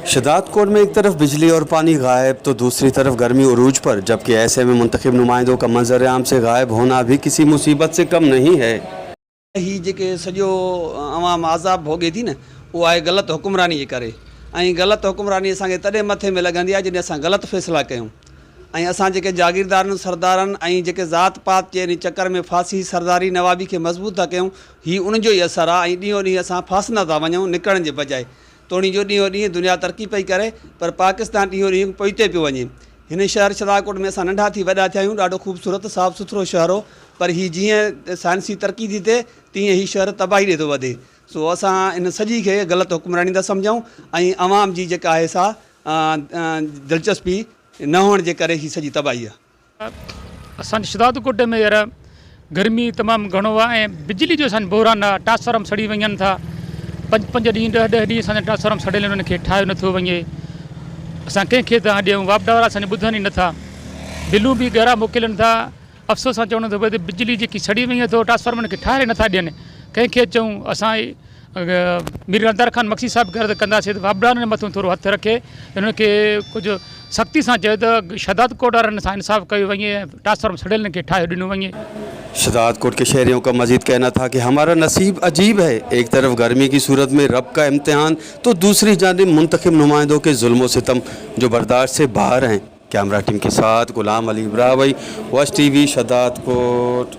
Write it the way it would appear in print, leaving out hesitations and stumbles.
शदादकोट में एक तरफ बिजली और पानी गायब तो दूसरी तरफ गर्मी उरूज पर, जबकि ऐसे में मुंतखब नुमाइंदों का मंजर आम से गायब होना भी किसी मुसीबत से कम नहीं है। ही जेके सॼो आवाम आज़ाब भोगे थी न, उहो आहे ग़लति हुकुमरानी जे करे। ऐं ग़लति हुकुमरानी असांखे तॾहिं मथे में लॻंदी आहे जॾहिं असां ग़लति फ़ैसिला कयूं। ऐं असां जेके जागीरदारनि सरदारनि ऐं जेके ज़ात पात जे इन चकर में फासी सरदारी नवाबी खे मज़बूत था कयूं, हीउ उनजो ई असरु आहे। ऐं ॾींहों ॾींहुं असां फासंदा था वञूं निकिरण जे बजाए। तोणी जो ॾींहों ॾींहुं दुनिया तरक़ी पई करे, पर पाकिस्तान ॾींहों ॾींहुं पोइते पियो वञे। हिन शहर शदादकोट में असां नंढा थी वॾा थिया आहियूं, ॾाढो ख़ूबसूरत साफ़ु सुथिरो शहर हो, पर हीउ जीअं साइंसी तरक़ी थी थिए तीअं हीउ शहर तबाही ॾे थो वधे। सो असां इन सॼी खे ग़लति हुकुमरानी था सम्झूं ऐं अवाम जी जेका आहे सा दिलचस्पी न हुअण जे करे हीअ सॼी तबाही आहे। असांजे शदादकोट में यार गर्मी तमामु घणो आहे ऐं बिजली जो असांजो बहिरान आहे। ट्रांसफार्म सड़ी वञनि था, 5-5 ॾींहं 10-10 ॾींहं असांजा ट्रांसफार्म सड़ियल आहिनि, उनखे ठाहियो नथो वञे। असां कंहिंखे था ॾियूं, वापडा वारा असांजे ॿुधनि ई नथा, बिलूं बि ॻाढ़ा मोकिलनि था। अफ़सोस सां चवणो थो पए बिजली जेकी सड़ी वई आहे तो ट्रांसफार्मर खे ठाहे नथा ॾियनि। कंहिंखे चऊं असां मीर नज़र ख़ान मक्सी साहिबु गर्द कंदासीं त वापडारनि जे मथां थोरो हथु रखे हिननि खे कुझु सख़्ती सां चए त शदादकोट वारनि सां इंसाफ़ कयो वञे, ट्रांसफार्मर सड़ियल खे ठाहे ॾिनो वञे। शदादकोट के शहरियों का मजीद कहना था कि हमारा नसीब अजीब है, एक तरफ गर्मी की सूरत में रब का इम्तिहान तो दूसरी जानिब मुंतखब नुमाइंदों के जुल्म सितम जो बर्दाश्त से बाहर हैं। कैमरा टीम के साथ गुलाम अली इब्राहिम, वॉच टीवी, शदादकोट।